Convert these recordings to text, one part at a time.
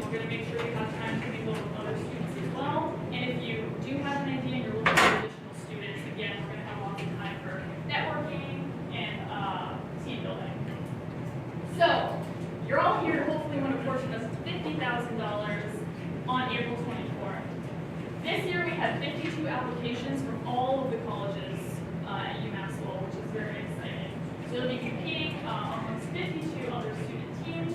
we're going to make sure you have time to mingle with other students as well. And if you do have an idea and you're looking for additional students, again, we're going to have lots of time for networking and team building. So, you're all here to hopefully win a portion of $50,000 on April 24th. This year we had 52 applications from all of the colleges at UMass Lowell, which is very exciting. So you'll be competing amongst 52 other student teams,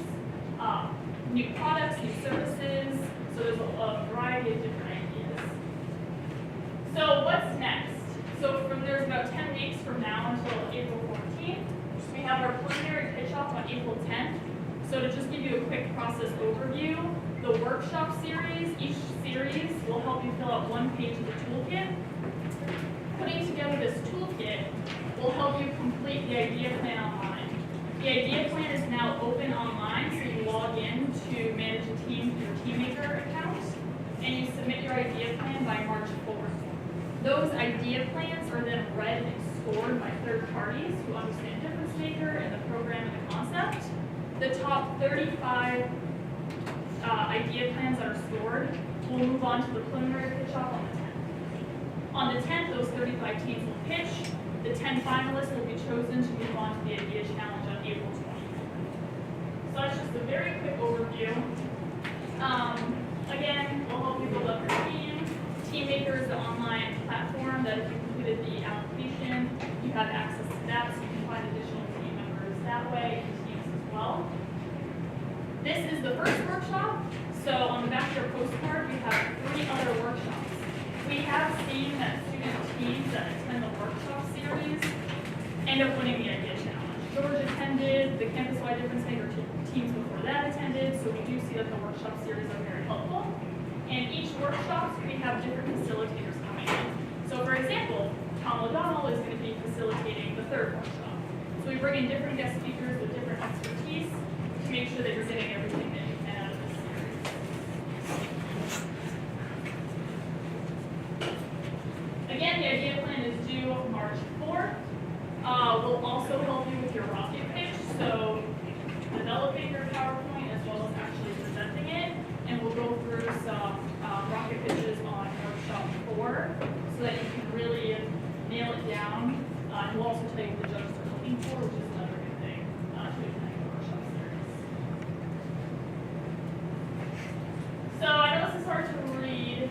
new products, new services, so there's a variety of different ideas. So what's next? So there's about 10 weeks from now until April 14th. We have our preliminary pitch-off on April 10th. So to just give you a quick process overview, the workshop series, each series will help you fill out one page of the toolkit. Putting together this toolkit will help you complete the idea plan online. The idea plan is now open online, so you log in to manage a team through your TeamMaker account, and you submit your idea plan by March 4th. Those idea plans are then read and scored by third parties who understand difference maker and the program and the concept. The top 35 idea plans that are scored will move on to the preliminary pitch-off on the 10th. On the 10th, those 35 teams will pitch. The 10 finalists will be chosen to move on to the idea challenge on April 20th. So that's just a very quick overview. Again, we'll help you build up your team. TeamMaker is the online platform that if you completed the application, you have access to that, so you can find additional team members that way, and teams as well. This is the first workshop. So on the back of your postcard, we have 3 other workshops. We have seen that student teams that attend the workshop series end up winning the idea challenge. George attended, the campus-wide difference maker teams before that attended, so we do see that the workshop series are very helpful. And each workshop, we have different facilitators coming in. So for example, Tom O'Donnell is going to be facilitating the 3rd workshop. So we bring in different guest speakers with different expertise to make sure that you're getting everything that you can out of this series. Again, the idea plan is due March 4th. We'll also help you with your rocket pitch, so developing your PowerPoint as well as actually presenting it. And we'll go through some rocket pitches on workshop 4 so that you can really nail it down. And we'll also tell you what the judges are looking for, which is another good thing to attend the workshop series. So I know this is hard to read,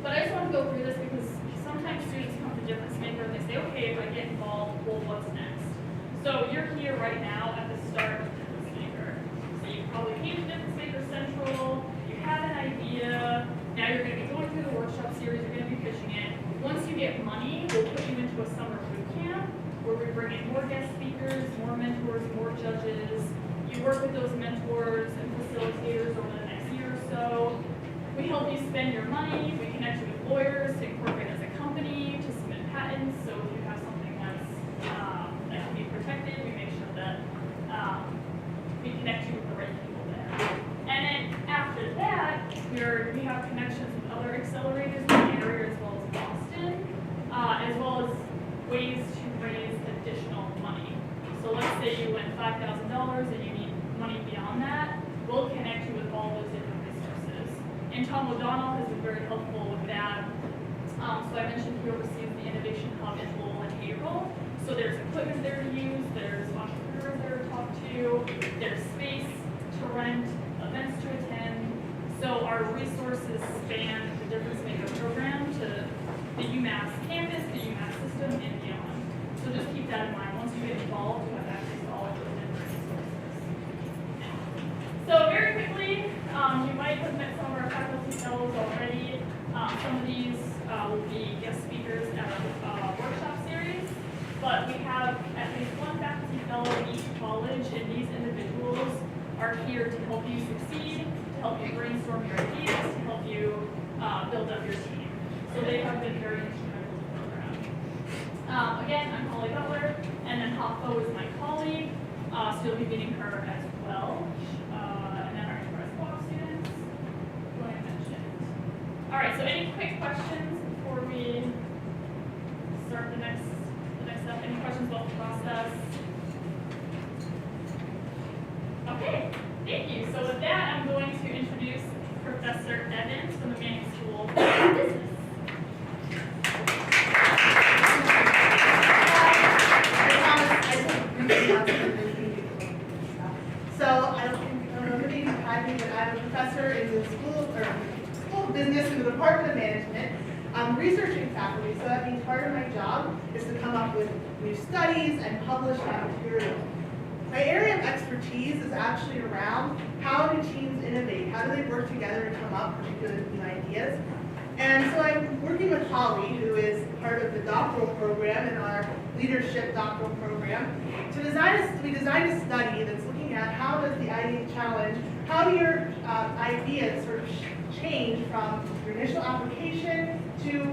but I just want to go through this because sometimes students come to Difference Maker and they say, okay, if I get involved, well, what's next? So you're here right now at the start of Difference Maker. So you probably came to Difference Maker Central, you had an idea, now you're going to be going through the workshop series, you're going to be pitching it. Once you get money, we'll put you into a summer boot camp where we bring in more guest speakers, more mentors, more judges. You work with those mentors and facilitators over the next year or so. We help you spend your money. We connect you with lawyers to incorporate as a company, to submit patents. So if you have something that can be protected, we make sure that we connect you with the right people there. And then after that, we have connections with other accelerators in the area as well as Boston, as well as ways to raise additional money. So let's say you win $5,000 and you need money beyond that, we'll connect you with all those different resources. And Tom O'Donnell has been very helpful with that. So I mentioned he oversees the Innovation Hub in Lowell and April. So there's equipment there to use, there's entrepreneurs there to talk to, there's space to rent, events to attend. So our resources span the Difference Maker program to the UMass campus, the UMass system, and beyond. So just keep that in mind. Once you get involved, you have access to all of those different resources. So very quickly, you might have met some of our faculty fellows already. Some of these will be guest speakers at our workshop series, but we have at least one faculty fellow in each college, and these individuals are here to help you succeed, to help you brainstorm your ideas, to help you build up your team. So they have been very instrumental to the program. Again, I'm Holly Butler, and then Hafo is my colleague, so you'll be meeting her as well. And then our Express Block students, who I mentioned. All right, so any quick questions before we start the next step? Any questions about the process? Okay, thank you. So with that, I'm Department of Management. I'm researching faculty, so that means part of my job is to come up with new studies and publish that material. My area of expertise is actually around how do teams innovate, how do they work together to come up with particular new ideas. And so I'm working with Holly, who is part of the doctoral program in our leadership doctoral program, we designed a study that's looking at how does the idea challenge, how do your ideas sort of change from your initial application to your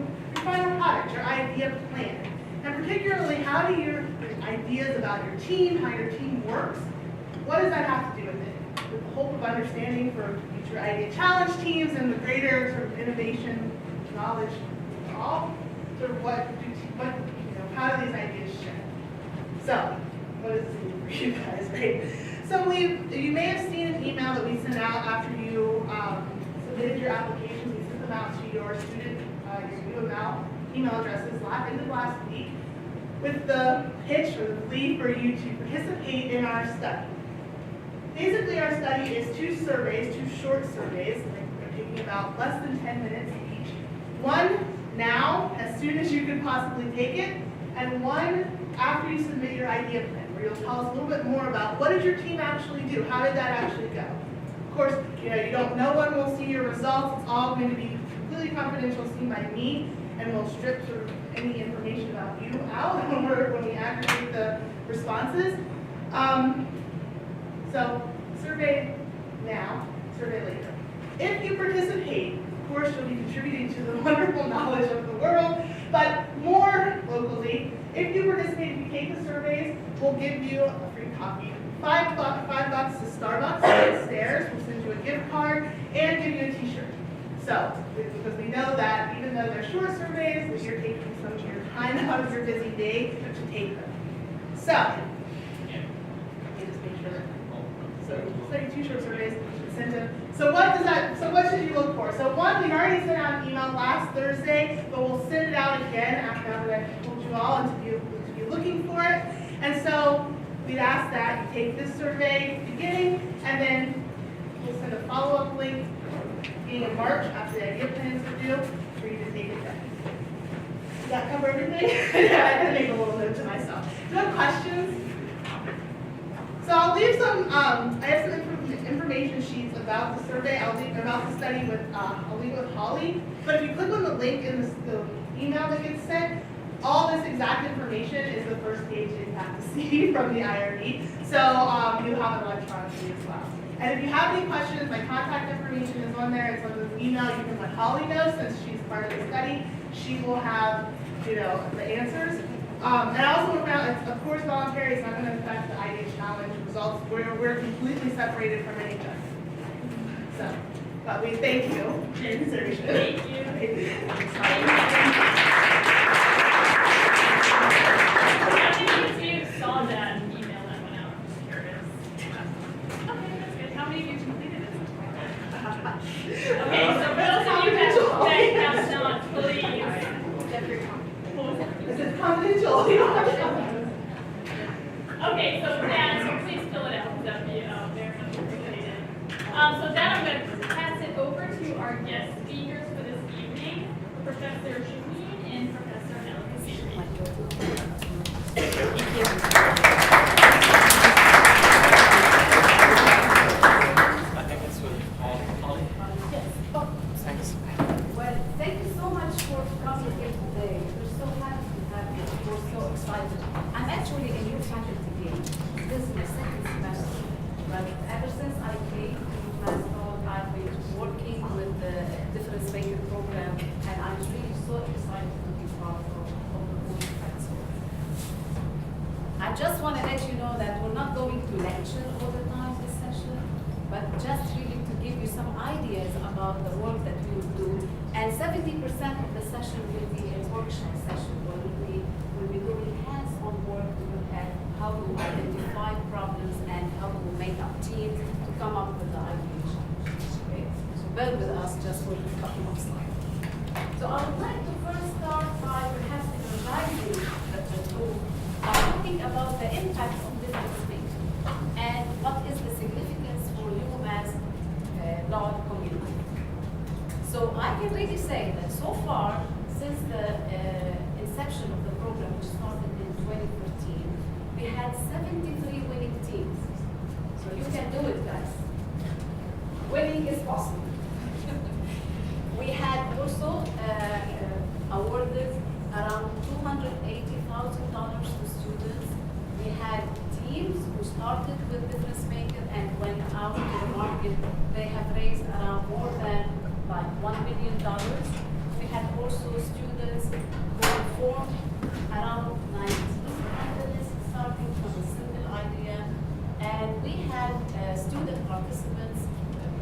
final product, your idea plan. And particularly, how do your ideas about your team, how your team works, what does that have to do with it? With the hope of understanding for future idea challenge teams and the greater sort of innovation knowledge all, sort of how do these ideas share? So, what does this mean for you guys, right? So you may have seen an email that we sent out after you submitted your applications. We sent them out to your student, your UML email addresses end of last week with the pitch or the plea for you to participate in our study. Basically, our study is two short surveys, like they're taking about less than 10 minutes each. One now, as soon as you could possibly take it, and one after you submit your idea plan, where you'll tell us a little bit more about what did your team actually do, how did that actually go. Of course, no one will see your results. It's all going to be completely confidential, seen by me, and we'll strip sort of any information about you out when we aggregate the responses. So, survey now, survey later. If you participate, of course, you'll be contributing to the wonderful knowledge of the world, but more locally, if you participate, if you take the surveys, we'll give you a free coffee. $5 to Starbucks downstairs. We'll send you a gift card and give you a t-shirt. So, because we know that even though they're short surveys, that you're taking some of your time out of your busy day to take them. So, let me just make sure. So 2 short surveys sent in. So what should you look for? So one, we already sent out an email last Thursday, but we'll send it out again after that I told you all and to be looking for it. And so we'd ask that you take this survey at the beginning, and then we'll send a follow-up link beginning in March after the idea plans are due for you to take it then. Does that cover everything? Yeah, I had to make a little note to myself. Do you have questions? So I'll leave some, I have some information sheets about the survey. I'll leave about the study with, I'll leave it with Holly. But if you click on the link in the email that gets sent, all this exact information is the first page that you have to see from the IRD. So you have it electronically as well. And if you have any questions, my contact information is on there. It's on the email. You can let Holly know since she's part of the study. She will have, the answers. And I also want to point out, it's of course voluntary. It's not going to affect the idea challenge results. We're completely separated from any judgment. So, but we thank you for your consideration. Thank you. How many of you saw that email that went out? I'm just curious. Okay, that's good. How many of you completed it? Okay, so for those of you that have not, please. This is confidential. Okay, so please fill it out. That would be very much appreciated. So then I'm going to pass it over to our guest speakers for this evening, Professor Chahine and Professor Ghaziri. Thank you. I think it's with Holly. Yes. Oh, thanks. Well, thank you so much for coming here today. We're so happy to have you. We're so excited. I'm actually a new faculty here. This is my second semester. But ever since I came to Glasgow, I've been working with the different speaker program, and I'm really so excited to be part of the whole council. I just want to let you know that we're not going to lecture all the time this session, but just really to give you some ideas about the work that we will do. And 70% of the session will be a workshop session where we'll be doing hands-on work to look at how to identify problems and how to make our team to come up with the ideation. Okay? So bear with us just for a couple of slides. So I would like to first start by perhaps energizing the tool by looking about the impact of business thinking and what is the significance for you as law community. So I can really say that so far, since the inception of the program, which started in 2013, we had 73 winning teams. So you can do it, guys. Winning is possible. We had also awarded around $280,000 to students. We had teams who started with Difference Maker and went out to the market. They have raised around more than like $1 million. We had also students who formed around 19 companies starting from a single idea. And we had student participants,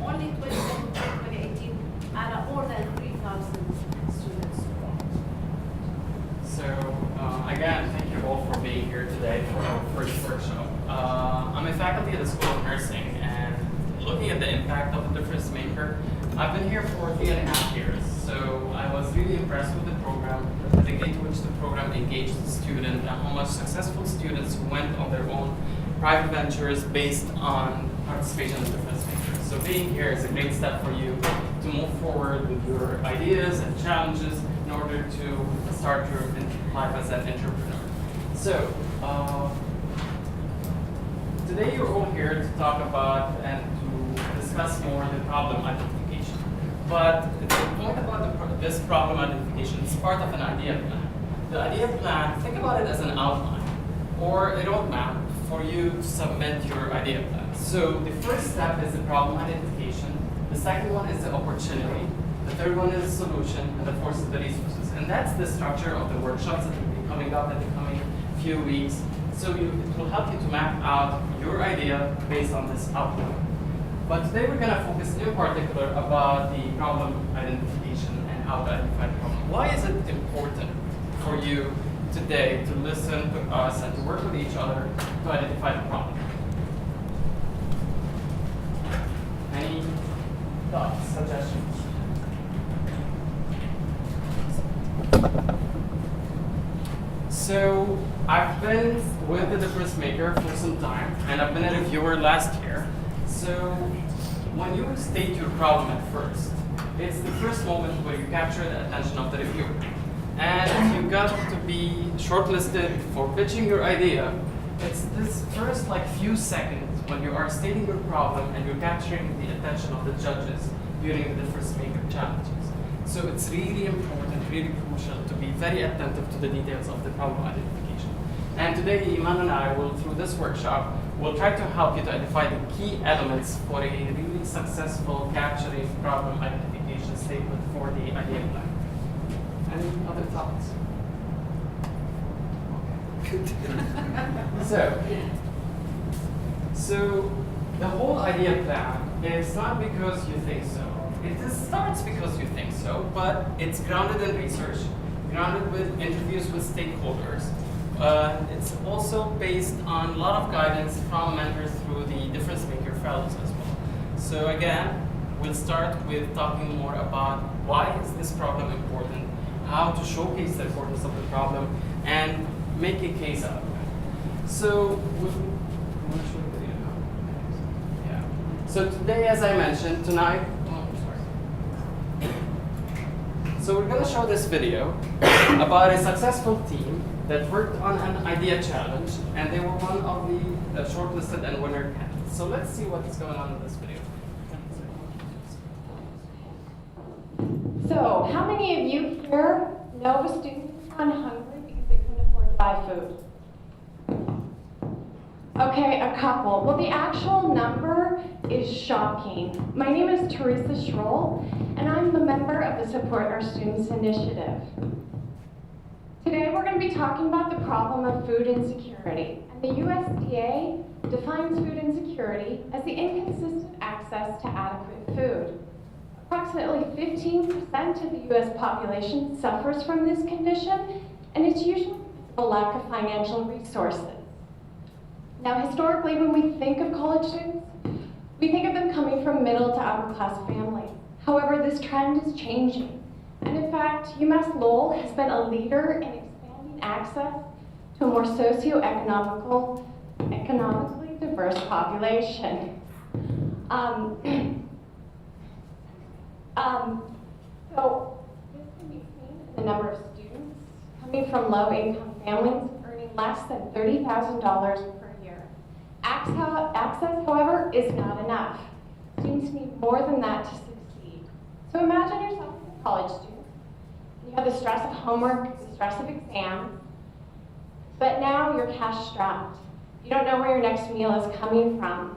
only 2018, out of more than 3,000 students. So, again, thank you all for being here today for our first workshop. I'm a faculty at the School of Nursing, and looking at the impact of the Difference Maker, I've been here for 3.5 years. So I was really impressed with the program, the degree to which the program engaged the student, and how much successful students went on their own private ventures based on participation in the Difference Maker. So being here is a great step for you to move forward with your ideas and challenges in order to start your life as an entrepreneur. So, today you're all here to talk about and to discuss more the problem identification. But the point about this problem identification is part of an idea plan. The idea plan, think about it as an outline or a roadmap for you to submit your idea plan. So the first step is the problem identification. The second one is the opportunity. The third one is the solution, and the fourth is the resources. And that's the structure of the workshops that will be coming up in the coming few weeks. So it will help you to map out your idea based on this outline. But today we're going to focus in particular about the problem identification and how to identify the problem. Why is it important for you today to listen to us and to work with each other to identify the problem? Any thoughts, suggestions? So I've been with the Difference Maker for some time, and I've been a reviewer last year. So when you state your problem at first, it's the first moment where you capture the attention of the reviewer. And if you got to be shortlisted for pitching your idea, it's this first few seconds when you are stating your problem and you're capturing the attention of the judges during the Difference Maker challenges. So it's really important, really crucial to be very attentive to the details of the problem identification. And today, Iman and I will, through this workshop, will try to help you to identify the key elements for a really successful capturing problem identification statement for the idea plan. Any other thoughts? Okay. So the whole idea plan is not because you think so. It just starts because you think so, but it's grounded in research, grounded with interviews with stakeholders. It's also based on a lot of guidance from mentors through the Difference Maker Fellows as well. So again, we'll start with talking more about why is this problem important, how to showcase the importance of the problem, and make a case out of it. So, yeah. So today, as I mentioned, tonight, so we're going to show this video about a successful team that worked on an idea challenge, and they were one of the shortlisted and winner candidates. So let's see what's going on in this video. So, how many of you here know of a student who's gone hungry because they couldn't afford to buy food? Okay, a couple. Well, the actual number is shocking. My name is Teresa Schroll, and I'm a member of the Support Our Students Initiative. Today, we're going to be talking about the problem of food insecurity. And the USDA defines food insecurity as the inconsistent access to adequate food. Approximately 15% of the US population suffers from this condition, and it's usually a lack of financial resources. Now, historically, when we think of college students, we think of them coming from middle to upper class families. However, this trend is changing. And in fact, UMass Lowell has been a leader in expanding access to a more economically diverse population. So this can be seen in the number of students coming from low-income families earning less than $30,000 per year. Access, however, is not enough. Students need more than that to succeed. So imagine yourself as a college student. You have the stress of homework, the stress of exams, but now you're cash strapped. You don't know where your next meal is coming from.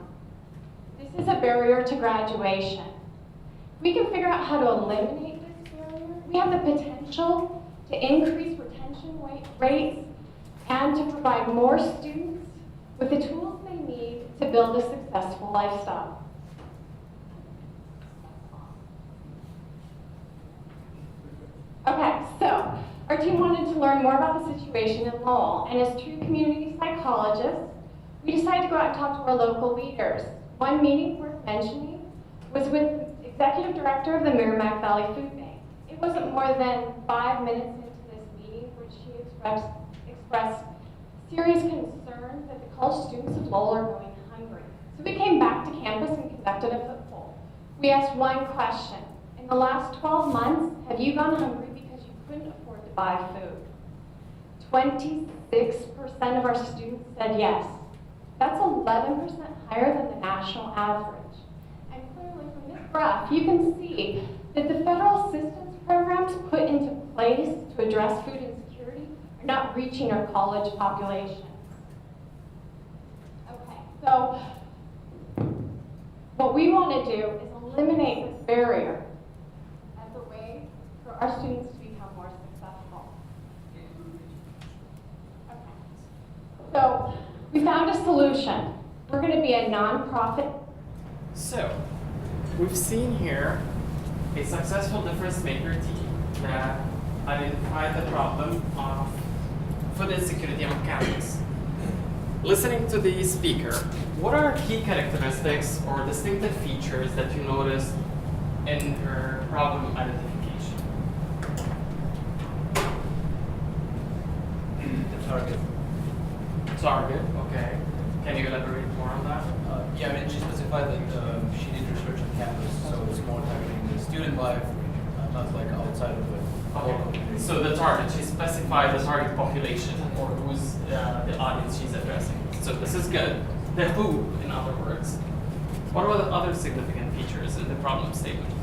This is a barrier to graduation. If we can figure out how to eliminate this barrier, we have the potential to increase retention rates and to provide more students with the tools they need to build a successful lifestyle. Okay, so our team wanted to learn more about the situation in Lowell, and as true community psychologists, we decided to go out and talk to our local leaders. One meeting worth mentioning was with the executive director of the Merrimack Valley Food Bank. It wasn't more than 5 minutes into this meeting which she expressed serious concerns that the college students of Lowell are going hungry. So we came back to campus and conducted a foot poll. We asked one question. In the last 12 months, have you gone hungry because you couldn't afford to buy food? 26% of our students said yes. That's 11% higher than the national average. And clearly from this graph, you can see that the federal assistance programs put into place to address food insecurity are not reaching our college population. Okay, so what we want to do is eliminate this barrier as a way for our students to become more successful. Okay, so we found a solution. We're going to be a nonprofit. So, we've seen here a successful difference maker team that identified the problem of food insecurity on campus. Listening to the speaker, what are key characteristics or distinctive features that you noticed in her problem identification? The target. Target, okay. Can you elaborate more on that? Yeah, I mean, she specified that she did research on campus, so it's more targeting the student life, not like outside of the Okay. So the target, she specified the target population or who's the audience she's addressing. So this is good. The who, in other words. What are the other significant features in the problem statement?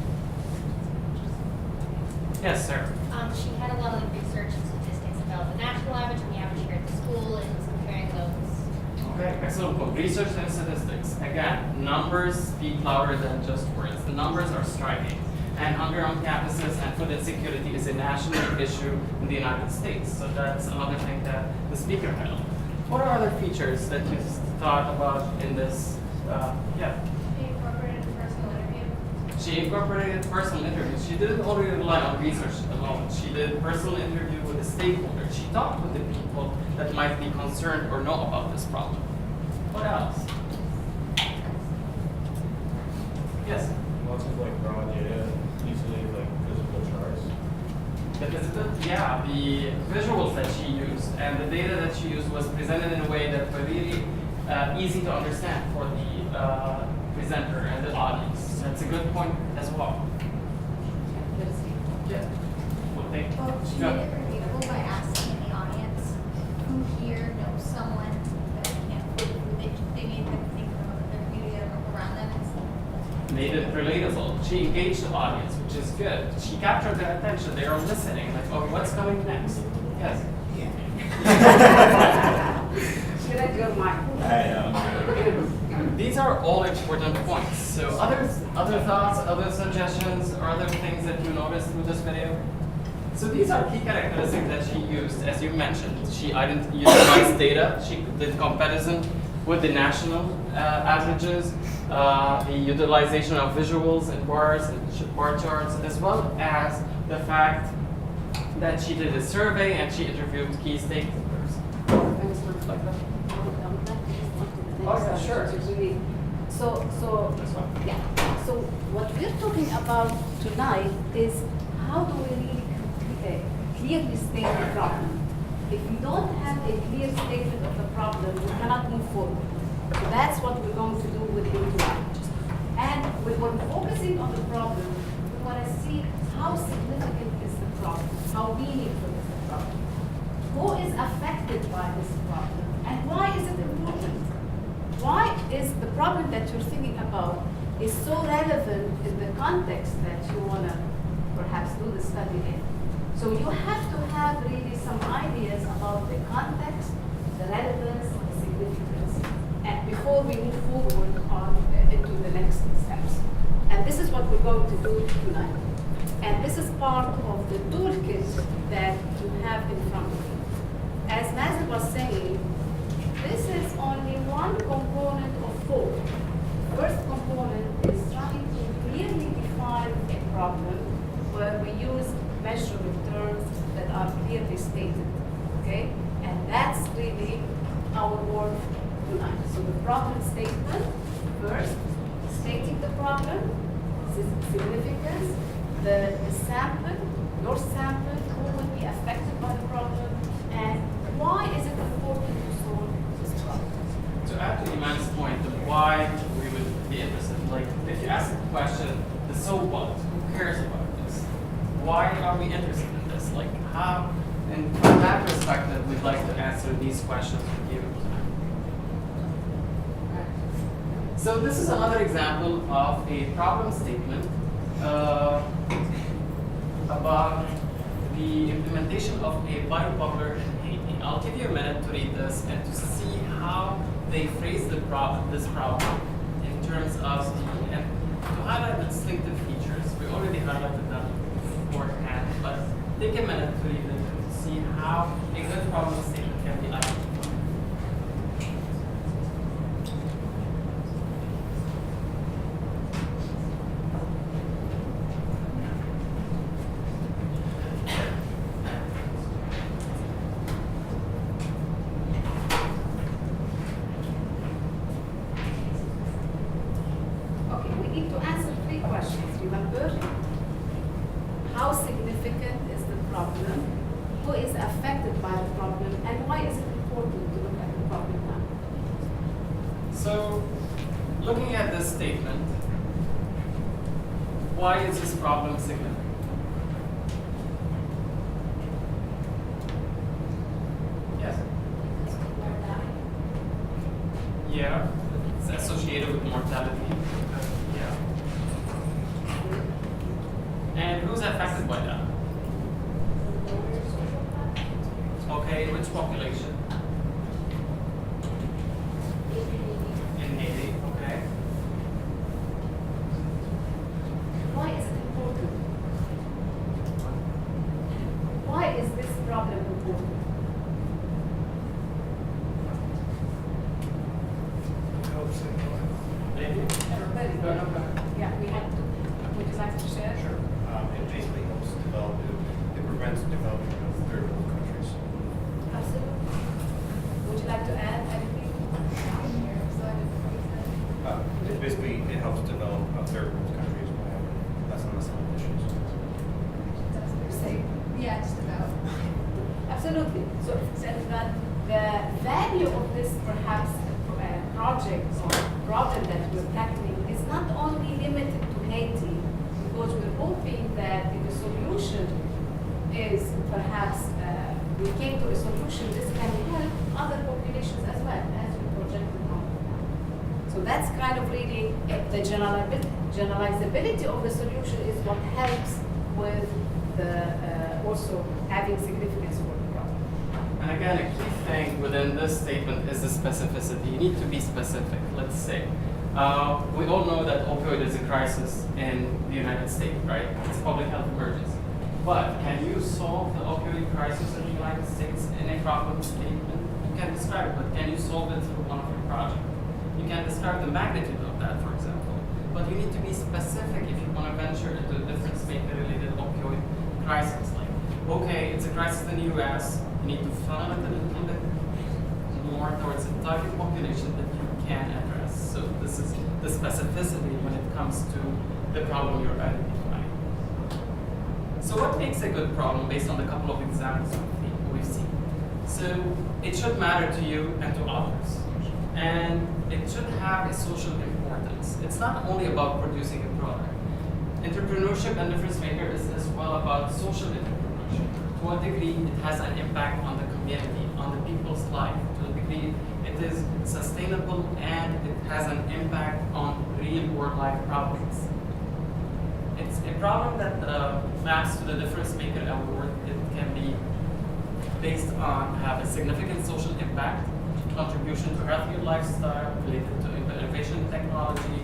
Yes, sir. She had a lot of research and statistics about the national average and the average here at the school and was comparing those. Okay, excellent point. Research and statistics. Again, numbers speak louder than just words. The numbers are striking. And hunger on campuses and food insecurity is a national issue in the United States. So that's another thing that the speaker highlighted. What are other features that you thought about in this? Yeah. She incorporated a personal interview. She incorporated personal interviews. She didn't only rely on research alone. She did personal interview with the stakeholders. She talked with the people that might be concerned or know about this problem. What else? Yes. Lots of like raw data, usually like physical charts. The visuals that she used and the data that she used was presented in a way that was really easy to understand for the presenter and the audience. That's a good point as well. Yeah. Well, thank you. Well, she Yeah. made it relatable by asking the audience who here knows someone that can't afford food. They made them think about their community around them. Made it relatable. She engaged the audience, which is good. She captured their attention. They are listening. Like, oh, what's coming next? Yes. Should I do mine? These are all important points. So other thoughts, other suggestions, or other things that you noticed through this video? So these are key characteristics that she used, as you mentioned. She utilized data. She did comparison with the national averages, the utilization of visuals and bars and bar charts, as well as the fact that she did a survey and she interviewed key stakeholders. Things look like that. Oh, yeah, sure. So, This one. yeah. So what we're talking about tonight is how do we really clearly state the problem? If we don't have a clear statement of the problem, we cannot move forward. So that's what we're going to do with Interact. And when we're focusing on the problem, we want to see how significant is the problem? How meaningful is the problem? Who is affected by this problem? And why is it important? Why is the problem that you're thinking about is so relevant in the context that you want to perhaps do the study in? So you have to have really some ideas about the context, the relevance, the significance, and before we move forward on into the next steps. And this is what we're going to do tonight. And this is part of the toolkit that you have in front of you. As Mazen was saying, this is only one component of four. First component is trying to clearly define a problem where we use measurable terms that are clearly stated, okay? And that's really our work tonight. So the problem statement, first, stating the problem, significance, the sample, your sample, who will be affected by the problem, and why is it important to solve this problem? To add to Iman's point, the why we would be interested, like if you ask the question, the so what, who cares about this? Why are we interested in this? Like how, and from that perspective, we'd like to answer these questions with you tonight. So this is another example of a problem statement about the implementation of a biopopular in Haiti. I'll give you a minute to read this and to see how they phrase this problem in terms of and to highlight the distinctive features. We already highlighted them beforehand, but take a minute to read it and to see how a good problem statement can be identified. Okay, we need to answer three questions. Remember, how significant is the problem? Who is affected by the problem? And why is it important to look at the problem now? So, looking at this statement, why is this problem significant? Yes? Yeah, it's associated with mortality. Yeah. And who's affected by that? Okay, which population? In Haiti, okay. Why is it important? Why is this problem important? Maybe? Everybody? Go ahead. Yeah, we have to. Would you like to share? Sure. It basically helps develop, it prevents development of third world countries. Absolutely. Would you like to add anything? It helps develop third world countries by having less and less health issues. Say. Yeah, just about. Absolutely. So that the value of this perhaps project or problem that we're tackling is not only limited to Haiti, because we're hoping that if the solution is perhaps we came to a solution, this can help other populations as well as we projected on. So that's kind of really the generalizability of the solution is what helps with the also having significance for the problem. And again, a key thing within this statement is the specificity. You need to be specific. Let's say, we all know that opioid is a crisis in the United States, right? It's a public health emergency. But can you solve the opioid crisis in the United States in a problem statement? You can describe it, but can you solve it through one of your projects? You can describe the magnitude of that, for example. But you need to be specific if you want to venture into a different state-related opioid crisis. Like, okay, it's a crisis in the US, you need to funnel it a little bit more towards a target population that you can address. So this is the specificity when it comes to the problem you're identifying. So what makes a good problem based on the couple of examples we've seen? So it should matter to you and to others. And it should have a social importance. It's not only about producing a product. Entrepreneurship and difference maker is as well about social entrepreneurship. To a degree, it has an impact on the community, on the people's life. To a degree, it is sustainable and it has an impact on real world life problems. It's a problem that maps to the difference maker award. It can be based on have a significant social impact, contribution to healthier lifestyle related to innovation and technology,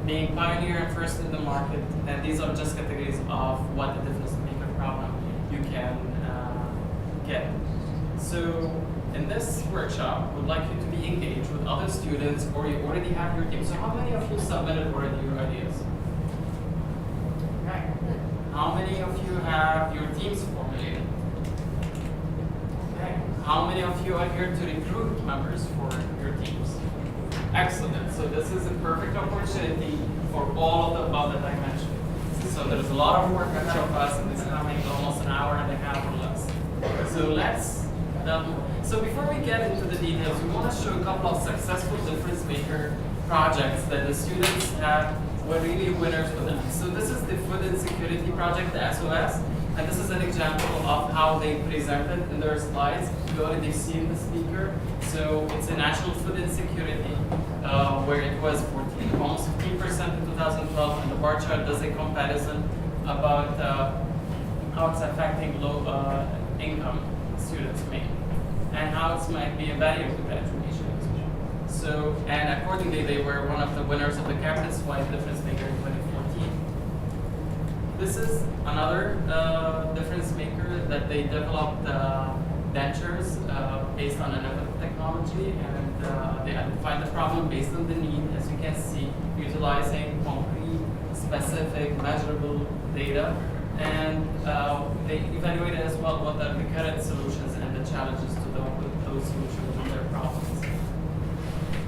being pioneer and first in the market, and these are just categories of what the difference maker problem you can get. So in this workshop, we'd like you to be engaged with other students, or you already have your team. So how many of you submitted already your ideas? Okay. How many of you have your teams formulated? Okay. How many of you are here to recruit members for your teams? Excellent. So this is a perfect opportunity for all of the above that I mentioned. So there's a lot of work ahead of us, and it's coming almost an hour and a half or less. So let's so before we get into the details, we want to show a couple of successful difference maker projects that the students have were really winners for them. So this is the Food Insecurity project, the SOS, and this is an example of how they presented in their slides. You already seen the speaker. So it's a national food insecurity where it was almost 15% in 2012, and the bar chart does a comparison about how it's affecting low income students mainly, and how it might be a barrier to graduation as well. So, and accordingly, they were one of the winners of the campus-wide difference maker in 2014. This is another difference maker that they developed dentures based on innovative technology, and they identified the problem based on the need, as you can see, utilizing concrete, specific, measurable data. And they evaluated as well what are the current solutions and the challenges to those solutions to their problems.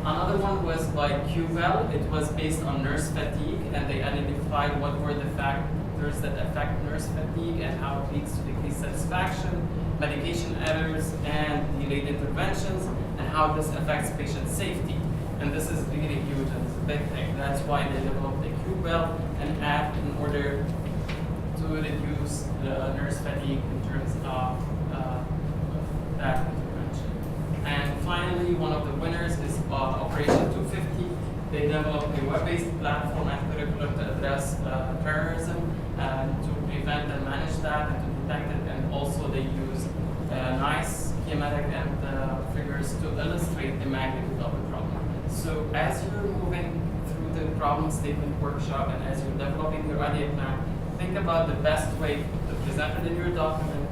Another one was by QVAL. It was based on nurse fatigue, and they identified what were the factors that affect nurse fatigue and how it leads to decreased satisfaction, medication errors, and delayed interventions, and how this affects patient safety. And this is really huge, and it's a big thing. That's why they developed a QVAL, an app, in order to reduce the nurse fatigue in terms of that intervention. And finally, one of the winners is Operation 250. They developed a web-based platform and curriculum to address terrorism and to prevent and manage that and to detect it. And also they use nice schematic and figures to illustrate the magnitude of the problem. So as you're moving through the problem statement workshop and as you're developing your idea plan, think about the best way to present it in your document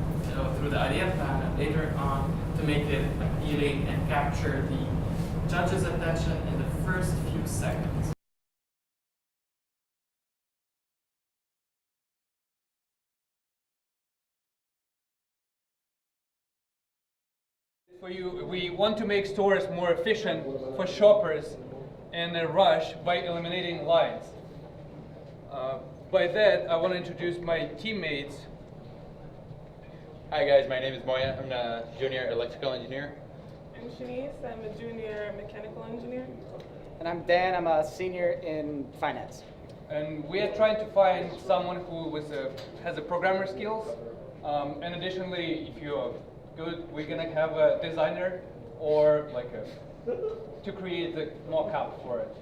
through the idea plan, and later on to make it appealing and capture the judge's attention in the first few seconds. For you, we want to make stores more efficient for shoppers in a rush by eliminating lines. By that, I want to introduce my teammates. Hi guys, my name is Moya. I'm a junior electrical engineer. I'm Shanice. I'm a junior mechanical engineer. And I'm Dan. I'm a senior in finance. And we are trying to find someone who has a programmer skills. And additionally, if you're good, we're gonna have a designer or to create the mock-up for it.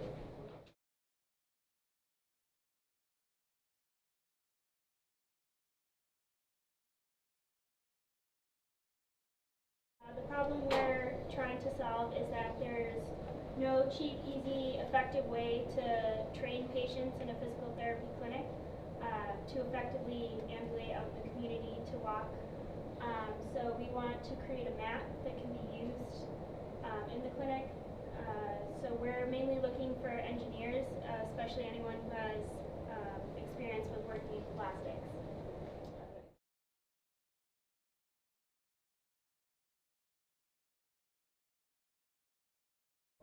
The problem we're trying to solve is that there's no cheap, easy, effective way to train patients in a physical therapy clinic to effectively ambulate out in the community to walk. So we want to create a map that can be used in the clinic. So we're mainly looking for engineers, especially anyone who has experience with working in plastics.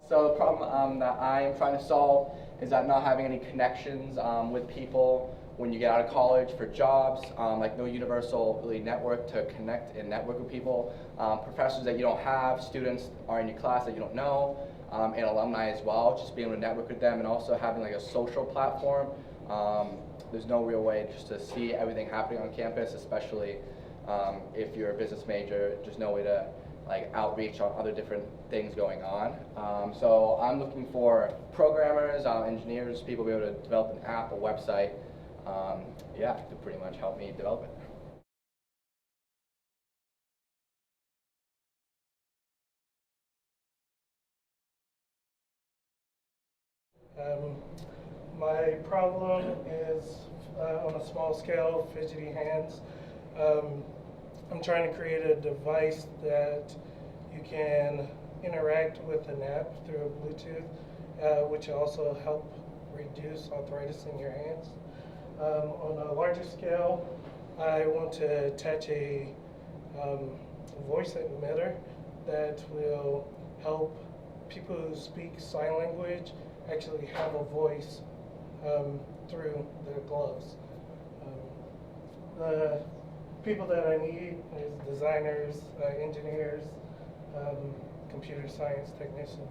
So the problem that I am trying to solve is that not having any connections with people when you get out of college for jobs, like no universal really network to connect and network with people, professors that you don't have, students are in your class that you don't know, and alumni as well, just being able to network with them, and also having like a social platform there's no real way just to see everything happening on campus, especially if you're a business major. There's no way to like outreach on other different things going on. So I'm looking for programmers, engineers, people to be able to develop an app, a website, yeah, to pretty much help me develop it. My problem is on a small scale, fidgety hands. I'm trying to create a device that you can interact with an app through Bluetooth, which also help reduce arthritis in your hands. On a larger scale, I want to attach a voice emitter that will help people who speak sign language actually have a voice through their gloves. The people that I need is designers, engineers, computer science technicians.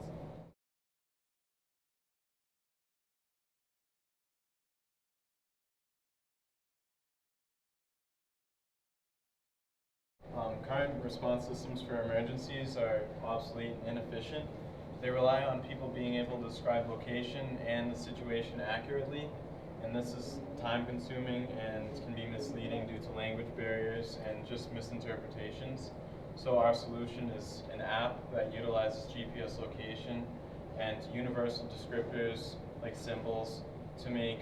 Current response systems for emergencies are obsolete and inefficient. They rely on people being able to describe location and the situation accurately, and this is time-consuming and can be misleading due to language barriers and just misinterpretations. So our solution is an app that utilizes GPS location and universal descriptors like symbols to make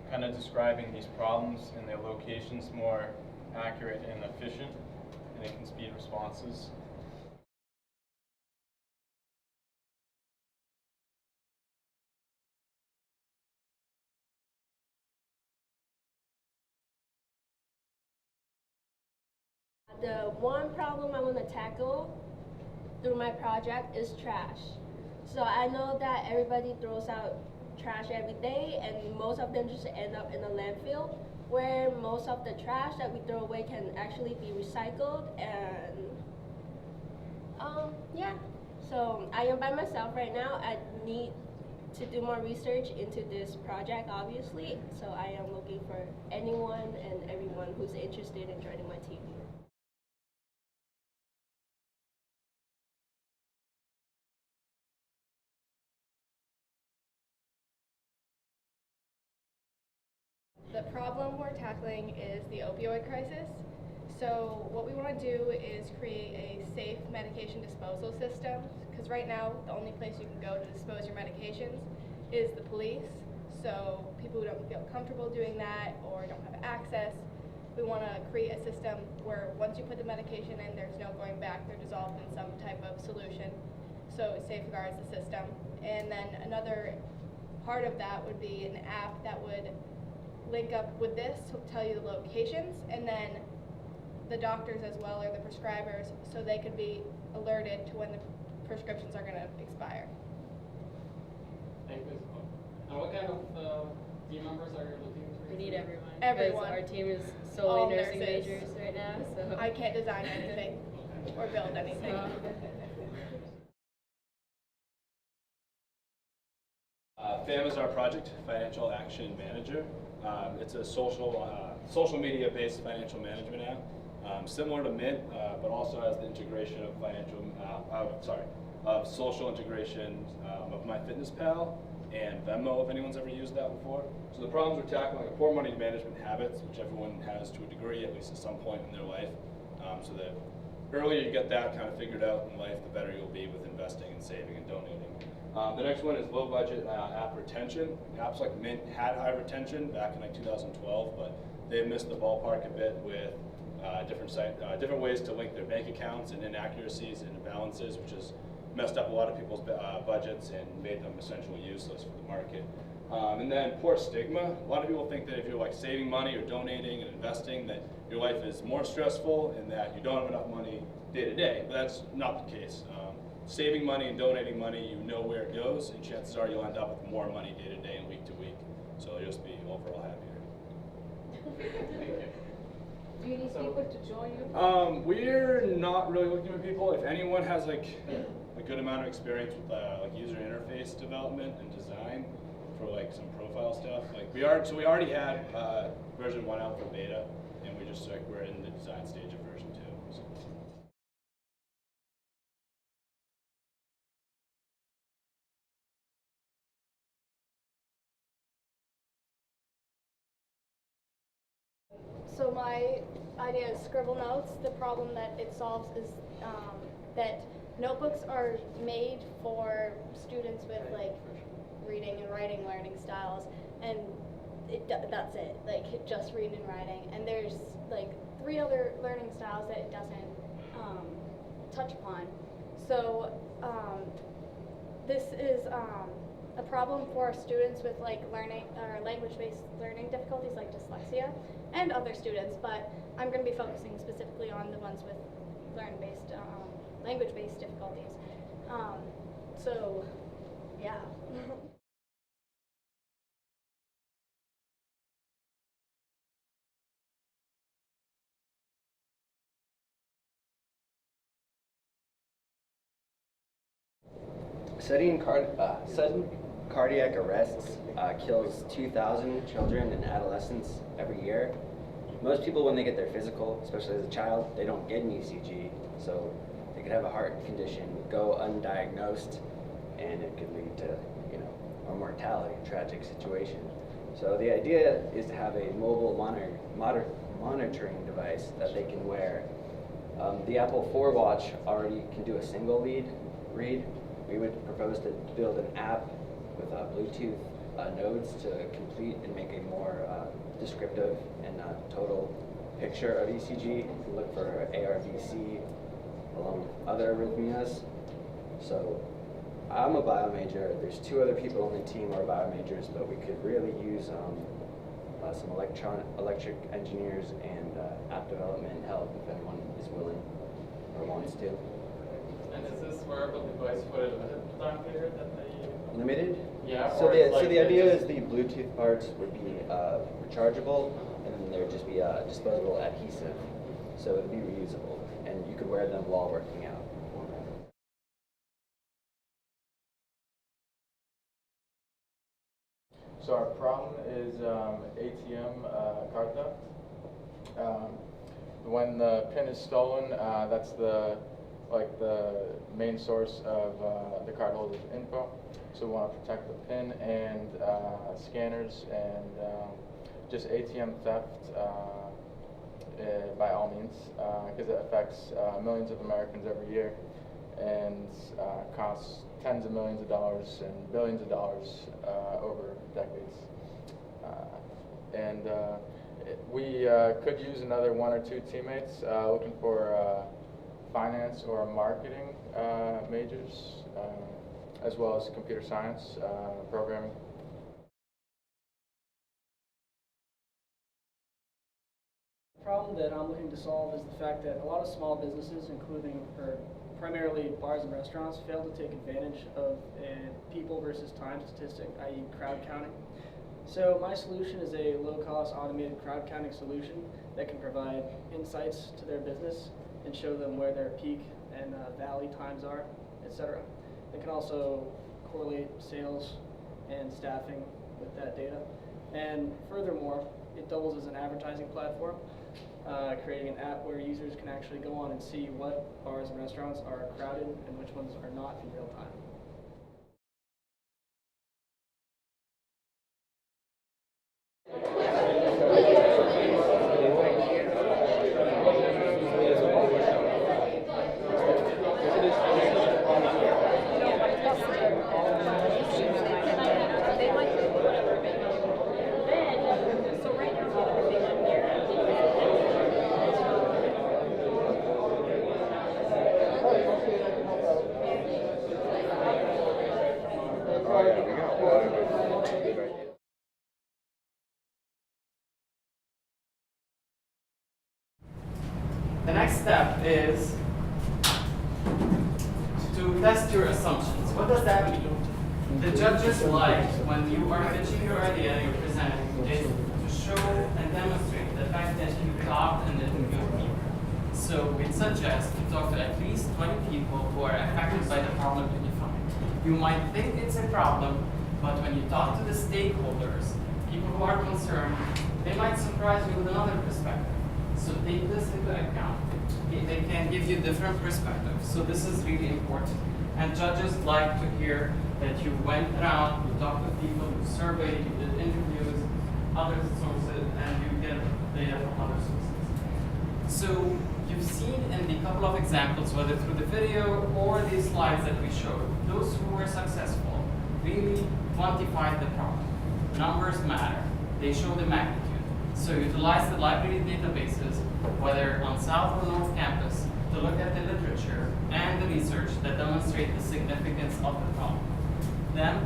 kind of describing these problems and their locations more accurate and efficient, and it can speed responses. The one problem I want to tackle through my project is trash. So I know that everybody throws out trash every day, and most of them just end up in a landfill, where most of the trash that we throw away can actually be recycled. And yeah, so I am by myself right now. I need to do more research into this project, obviously, so I am looking for anyone and everyone who's interested in joining my team. The problem we're tackling is the opioid crisis. So what we want to do is create a safe medication disposal system, because right now the only place you can go to dispose your medications is the police. So people who don't feel comfortable doing that or don't have access, we want to create a system where once you put the medication in, there's no going back, they're dissolved in some type of solution. So it safeguards the system. And then another part of that would be an app that would link up with this to tell you the locations, and then the doctors as well, or the prescribers, so they could be alerted to when the prescriptions are going to expire. Thank you. And what kind of team members are you looking for? We need everyone. Everyone. Our team is All solely nursing nurses. majors right now, so. I can't design anything or build anything. FAM is our project, Financial Action Manager. It's a social media-based financial management app, similar to Mint, but also has the integration of of social integration of MyFitnessPal and Venmo, if anyone's ever used that before. So the problems we're tackling are poor money management habits, which everyone has to a degree, at least at some point in their life. So the earlier you get that kind of figured out in life, the better you'll be with investing and saving and donating. The next one is low budget app retention. Apps like Mint had high retention back in like 2012, but they missed the ballpark a bit with different ways to link their bank accounts and inaccuracies and imbalances, which has messed up a lot of people's budgets and made them essentially useless for the market. And then poor stigma. A lot of people think that if you're like saving money or donating and investing, that your life is more stressful and that you don't have enough money day to day, but that's not the case. Saving money and donating money, you know where it goes, and chances are you'll end up with more money day to day and week to week. So you'll just be overall happier. Do you need people to join you? We're not really looking for people. If anyone has like a good amount of experience with like user interface development and design, for like some profile stuff. Like we already had version 1 out for beta, and we're in the design stage of version 2. So. So my idea is Scribble Notes. The problem that it solves is that notebooks are made for students with like reading and writing learning styles, and that's it, like just reading and writing. And there's like 3 other learning styles that it doesn't touch upon. So this is a problem for students with like learning or language-based learning difficulties like dyslexia and other students, but I'm going to be focusing specifically on the ones with language-based difficulties. So, yeah. Sudden cardiac arrests kills 2,000 children and adolescents every year. Most people, when they get their physical, especially as a child, they don't get an ECG, so they could have a heart condition, go undiagnosed, and it could lead to, a mortality, a tragic situation. So the idea is to have a mobile monitoring device that they can wear. The Apple 4 watch already can do a single lead read. We would propose to build an app with Bluetooth nodes to complete and make a more descriptive and total picture of ECG. Look for ARVC along with other arrhythmias. So I'm a bio major. There's 2 other people on the team who are bio majors, but we could really use some electric engineers and app development help if anyone is willing or wants to. And is this wearable device for a limited time period that they... Limited? Yeah. So the idea is the Bluetooth parts would be rechargeable, and then there would just be a disposable adhesive, so it would be reusable, and you could wear them while working out. So our problem is ATM card theft. When the PIN is stolen, that's the main source of the cardholder's info. So we want to protect the PIN and scanners and just ATM theft by all means, because it affects millions of Americans every year and costs tens of millions of dollars and billions of dollars over decades. We could use another 1 or 2 teammates looking for finance or marketing majors, as well as computer science, programming. The problem that I'm looking to solve is the fact that a lot of small businesses, primarily bars and restaurants, fail to take advantage of a people versus time statistic, i.e. crowd counting. So my solution is a low-cost automated crowd counting solution that can provide insights to their business and show them where their peak and valley times are, etc. It can also correlate sales and staffing with that data. And furthermore, it doubles as an advertising platform, creating an app where users can actually go on and see what bars and restaurants are crowded and which ones are not in real time. The next step is to test your assumptions. What does that mean? The judges like, when you are pitching your idea and you're presenting, is to show and demonstrate the fact that you talked and didn't go deeper. So we suggest you talk to at least 20 people who are affected by the problem that you find. You might think it's a problem, But when you talk to the stakeholders, people who are concerned, they might surprise you with another perspective. So take this into account. They can give you different perspectives. So this is really important. And judges like to hear that you went around, you talked to people, you surveyed, you did interviews, other sources, and you get data from other sources. So you've seen in the couple of examples, whether through the video or the slides that we showed, those who were successful really quantified the problem. Numbers matter. They show the magnitude. So utilize the library databases, whether on South or North Campus, to look at the literature and the research that demonstrate the significance of the problem. Then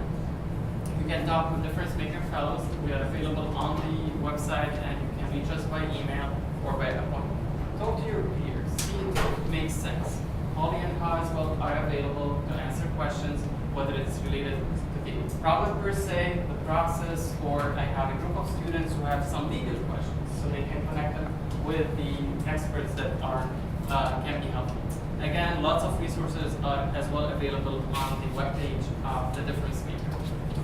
you can talk with difference maker fellows. We are available on the website, and you can reach us by email or by appointment. Talk to your peers, see if it makes sense. Holly and Ka as well are available to answer questions, whether it's related to the problem per se, the process, or I have a group of students who have some legal questions, so they can connect them with the experts that are can be helpful. Again, lots of resources are as well available on the webpage of the difference maker.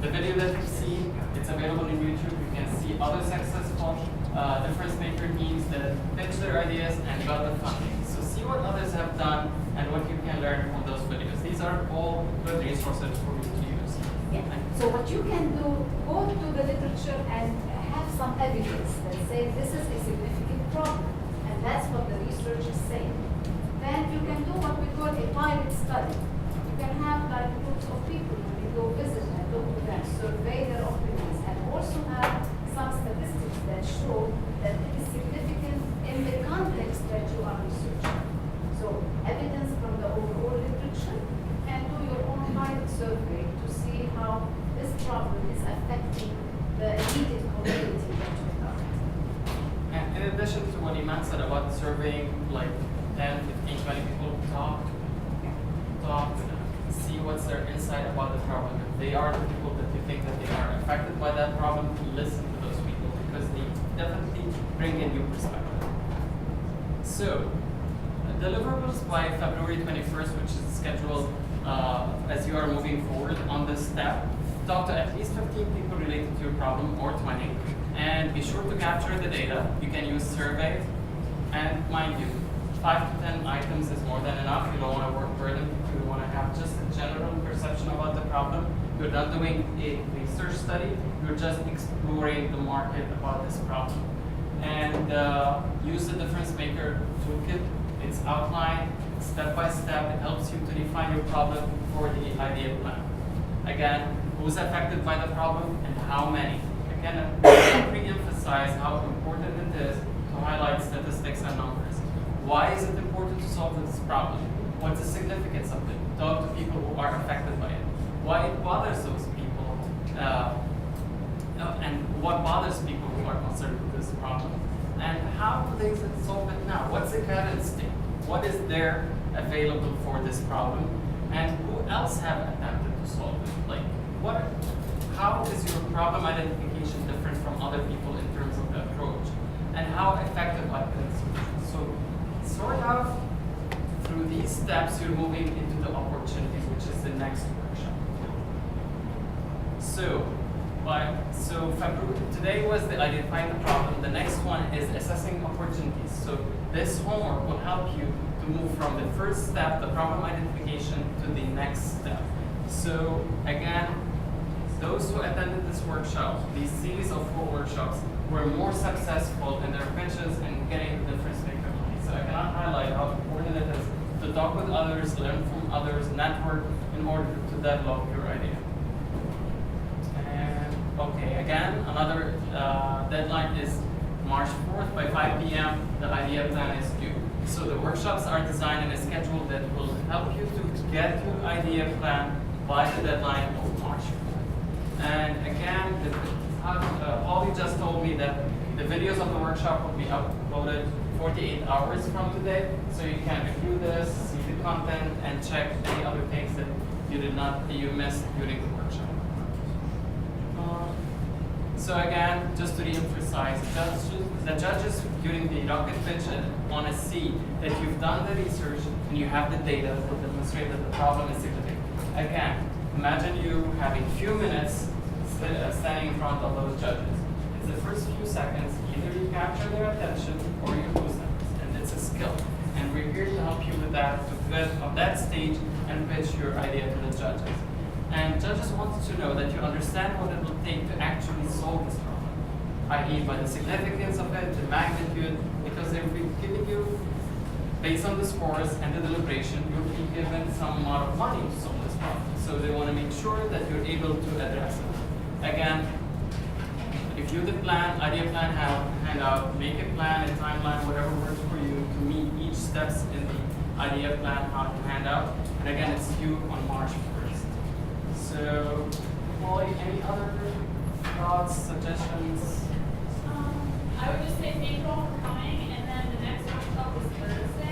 The video that you've seen, it's available on YouTube. You can see other successful difference maker teams that pitched their ideas and got the funding. So see what others have done and what you can learn from those videos. These are all good resources for you to use. Yeah. So what you can do, go to the literature and have some evidence that says this is a significant problem, and that's what the research is saying. Then you can do what we call a pilot study. You can have like groups of people when you go visit and talk to them, survey their opinions, and also have some statistics that show that it is significant in the context that you are researching. So evidence from the overall literature, and do your own pilot survey to see how this problem is affecting the immediate community that you are. And in addition to what Iman said about surveying like 10, 15, 20 people, talk to them, see what's their insight about the problem. If they are the people that you think that they are affected by that problem, listen to those people because they definitely bring a new perspective. So, deliverables by February 21st, which is scheduled as you are moving forward on this step. Talk to at least 15 people related to your problem, or 20, and be sure to capture the data. You can use surveys, and mind you, 5 to 10 items is more than enough. You don't want to work burden. You want to have just a general perception about the problem. You're not doing a research study. You're just exploring the market about this problem. And use the difference maker toolkit. It's outlined step by step. It helps you to define your problem for the ideal plan. Again, who's affected by the problem and how many. Again, re-emphasize how important it is to highlight statistics and numbers. Why is it important to solve this problem? What's the significance of it? Talk to people who are affected by it. Why it bothers those people, and what bothers people who are concerned with this problem. And how do they solve it now? What's the current state? What is there available for this problem? And who else have attempted to solve it? Like, how is your problem identification different from other people in terms of the approach? And how effective are the solutions? So, sort of through these steps, you're moving into the opportunities, which is the next workshop. So February, today was the identifying the problem. The next one is assessing opportunities. So this homework will help you to move from the first step, the problem identification, to the next step. So again, those who attended this workshop, these series of 4 workshops, were more successful in their pitches and getting the difference maker money. So I cannot highlight how important it is to talk with others, learn from others, network in order to develop your idea. And okay, again, another deadline is March 4th by 5 p.m. The idea plan is due. So the workshops are designed in a schedule that will help you to get your idea plan by the deadline of March 4th. And again, Holly just told me that the videos of the workshop will be uploaded 48 hours from today, so you can review this, see the content, and check any other things that you missed during the workshop. So again, just to re-emphasize, the judges during the rocket pitch want to see that you've done the research and you have the data that demonstrate that the problem is significant. Again, imagine you having few minutes standing in front of those judges. It's the first few seconds, either you capture their attention or you lose them, and it's a skill. And we're here to help you with that, to get on that stage and pitch your idea to the judges. And judges want to know that you understand what it will take to actually solve this problem, i.e. by the significance of it, the magnitude, because they will be giving you, based on the scores and the deliberation, you'll be given some amount of money to solve this problem. So they want to make sure that you're able to address it. Again, if you the plan, idea plan handout, make a plan, a timeline, whatever works for you to meet each steps in the idea plan how to hand out. And again, it's due on March 1st. So, Molly, any other thoughts, suggestions? I would just say thank you all for coming, and then the next workshop is Thursday.